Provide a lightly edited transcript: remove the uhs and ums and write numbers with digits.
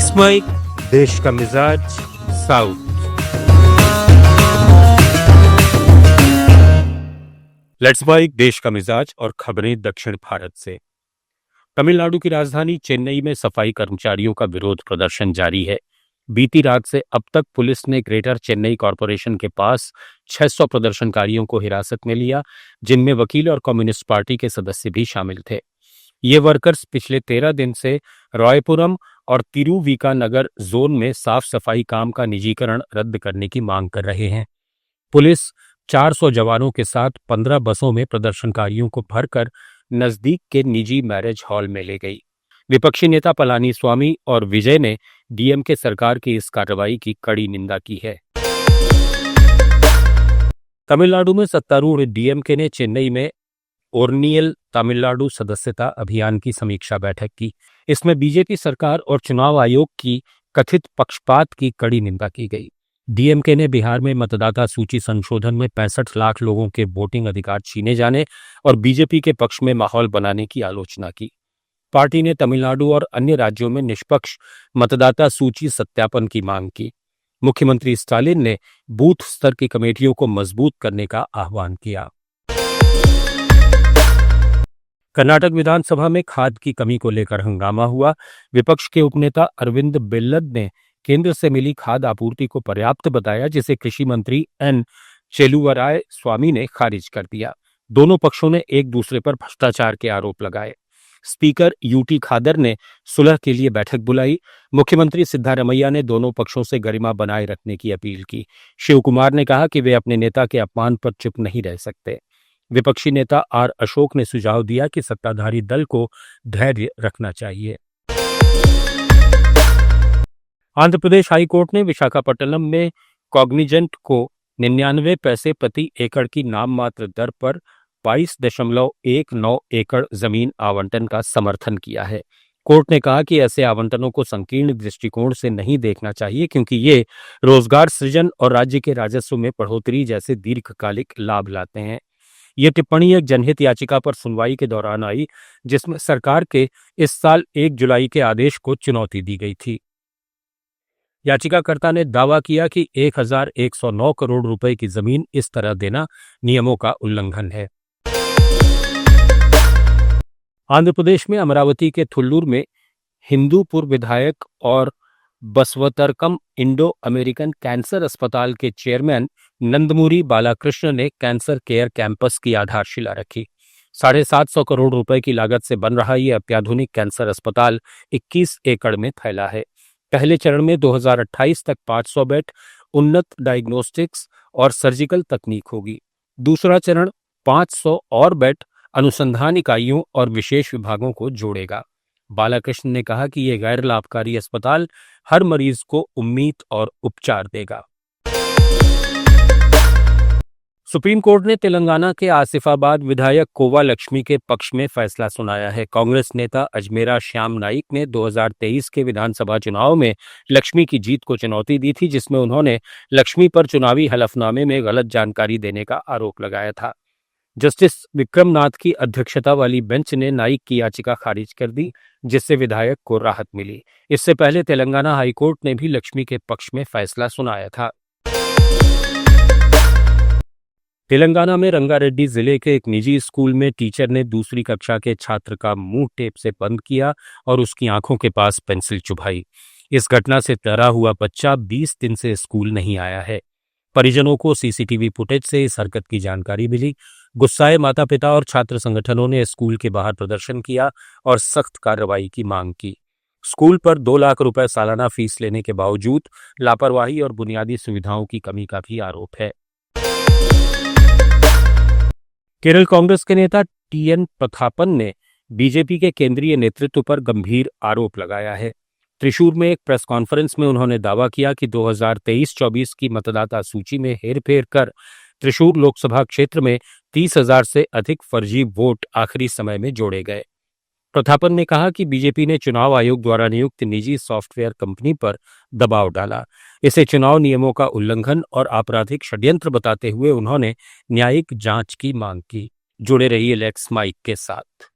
Let's mic देश का मिजाज साउथ। लेट्स माइक देश का मिजाज और खबरें दक्षिण भारत से। तमिलनाडु की राजधानी चेन्नई में सफाई कर्मचारियों का विरोध प्रदर्शन जारी है। बीती रात से अब तक पुलिस ने ग्रेटर चेन्नई कॉरपोरेशन के पास 600 प्रदर्शनकारियों को हिरासत में लिया, जिनमें वकील और कम्युनिस्ट पार्टी के सदस्य भी शामिल थे। ये वर्कर्स पिछले 13 दिन से रायपुरम और तिरुविकानगर जोन में साफ सफाई काम का निजीकरण रद्द करने की मांग कर रहे हैं। पुलिस 400 जवानों के साथ 15 बसों में प्रदर्शनकारियों को भरकर नजदीक के निजी मैरिज हॉल में ले गई। विपक्षी नेता पलानीस्वामी और विजय ने डीएमके सरकार की इस कार्रवाई की कड़ी निंदा की है। तमिलनाडु में सत्तारूढ़ डीएमके ने चेन्नई में ओरनियल तमिलनाडु सदस्यता अभियान की समीक्षा बैठक की। इसमें बीजेपी सरकार और चुनाव आयोग की कथित पक्षपात की कड़ी निंदा की गई। डीएमके ने बिहार में मतदाता सूची संशोधन में 65 लाख लोगों के वोटिंग अधिकार छीने जाने और बीजेपी के पक्ष में माहौल बनाने की आलोचना की। पार्टी ने तमिलनाडु और अन्य राज्यों में निष्पक्ष मतदाता सूची सत्यापन की मांग की। मुख्यमंत्री स्टालिन ने बूथ स्तर की कमेटियों को मजबूत करने का आह्वान किया। कर्नाटक विधानसभा में खाद की कमी को लेकर हंगामा हुआ। विपक्ष के उपनेता अरविंद बेल्लद ने केंद्र से मिली खाद आपूर्ति को पर्याप्त बताया, जिसे कृषि मंत्री एन चेलुवराय स्वामी ने खारिज कर दिया। दोनों पक्षों ने एक दूसरे पर भ्रष्टाचार के आरोप लगाए। स्पीकर यूटी खादर ने सुलह के लिए बैठक बुलाई। मुख्यमंत्री सिद्धारमैया ने दोनों पक्षों से गरिमा बनाए रखने की अपील की। शिव कुमार ने कहा कि वे अपने नेता के अपमान पर चुप नहीं रह सकते। विपक्षी नेता आर अशोक ने सुझाव दिया कि सत्ताधारी दल को धैर्य रखना चाहिए। आंध्र प्रदेश हाईकोर्ट ने विशाखापट्टनम में कॉग्निजेंट को 99 पैसे प्रति एकड़ की नाम मात्र दर पर 22.19 एकड़ जमीन आवंटन का समर्थन किया है। कोर्ट ने कहा कि ऐसे आवंटनों को संकीर्ण दृष्टिकोण से नहीं देखना चाहिए, क्योंकि ये रोजगार सृजन और राज्य के राजस्व में बढ़ोतरी जैसे दीर्घकालिक लाभ लाते हैं। ये टिप्पणी एक जनहित याचिका पर सुनवाई के दौरान आई, जिसमें सरकार के इस साल 1 जुलाई के आदेश को चुनौती दी गई थी। याचिकाकर्ता ने दावा किया कि 1109 करोड़ रुपए की जमीन इस तरह देना नियमों का उल्लंघन है। आंध्र प्रदेश में अमरावती के थुल्लूर में हिंदूपुर विधायक और बसवतरकम इंडो अमेरिकन कैंसर अस्पताल के चेयरमैन नंदमुरी बालाकृष्ण ने कैंसर केयर कैंपस की आधारशिला रखी। 750 करोड़ रुपए की लागत से बन रहा यह अत्याधुनिक कैंसर अस्पताल 21 एकड़ में फैला है। पहले चरण में 2028 तक 500 बेड, उन्नत डायग्नोस्टिक्स और सर्जिकल तकनीक होगी। दूसरा चरण 500 और बेड, अनुसंधान इकाइयों और विशेष विभागों को जोड़ेगा। बालाकृष्ण ने कहा कि यह गैर लाभकारी अस्पताल हर मरीज को उम्मीद और उपचार देगा। सुप्रीम कोर्ट ने तेलंगाना के आसिफाबाद विधायक कोवा लक्ष्मी के पक्ष में फैसला सुनाया है। कांग्रेस नेता अजमेरा श्याम नाइक ने 2023 के विधानसभा चुनाव में लक्ष्मी की जीत को चुनौती दी थी, जिसमें उन्होंने लक्ष्मी पर चुनावी हलफनामे में गलत जानकारी देने का आरोप लगाया था। जस्टिस विक्रमनाथ की अध्यक्षता वाली बेंच ने नाइक की याचिका खारिज कर दी, जिससे विधायक को राहत मिली। इससे पहले तेलंगाना हाईकोर्ट ने भी लक्ष्मी के पक्ष में फैसला सुनाया था। तेलंगाना में रंगारेड्डी जिले के एक निजी स्कूल में टीचर ने दूसरी कक्षा के छात्र का मुंह टेप से बंद किया और उसकी आंखों के पास पेंसिल चुभाई। इस घटना से डरा हुआ बच्चा 20 दिन से स्कूल नहीं आया है। परिजनों को सीसीटीवी फुटेज से इस हरकत की जानकारी मिली। गुस्साए माता पिता और छात्र संगठनों ने स्कूल के बाहर प्रदर्शन किया और सख्त कार्रवाई की मांग की। स्कूल पर 2 लाख रुपए सालाना फीस लेने के बावजूद लापरवाही और बुनियादी सुविधाओं की कमी का भी आरोप है। केरल कांग्रेस के नेता टीएन प्रतापन ने बीजेपी के केंद्रीय नेतृत्व पर गंभीर आरोप लगाया है। त्रिशूर में एक प्रेस कॉन्फ्रेंस में उन्होंने दावा किया कि 2023-24 की मतदाता सूची में हेरफेर कर त्रिशूर लोकसभा क्षेत्र में 30,000 से अधिक फर्जी वोट आखिरी समय में जोड़े गए। प्रतापन ने कहा कि बीजेपी ने चुनाव आयोग द्वारा नियुक्त निजी सॉफ्टवेयर कंपनी पर दबाव डाला। इसे चुनाव नियमों का उल्लंघन और आपराधिक षड्यंत्र बताते हुए उन्होंने न्यायिक जांच की मांग की। जुड़े रहिए लेट्स माइक के साथ।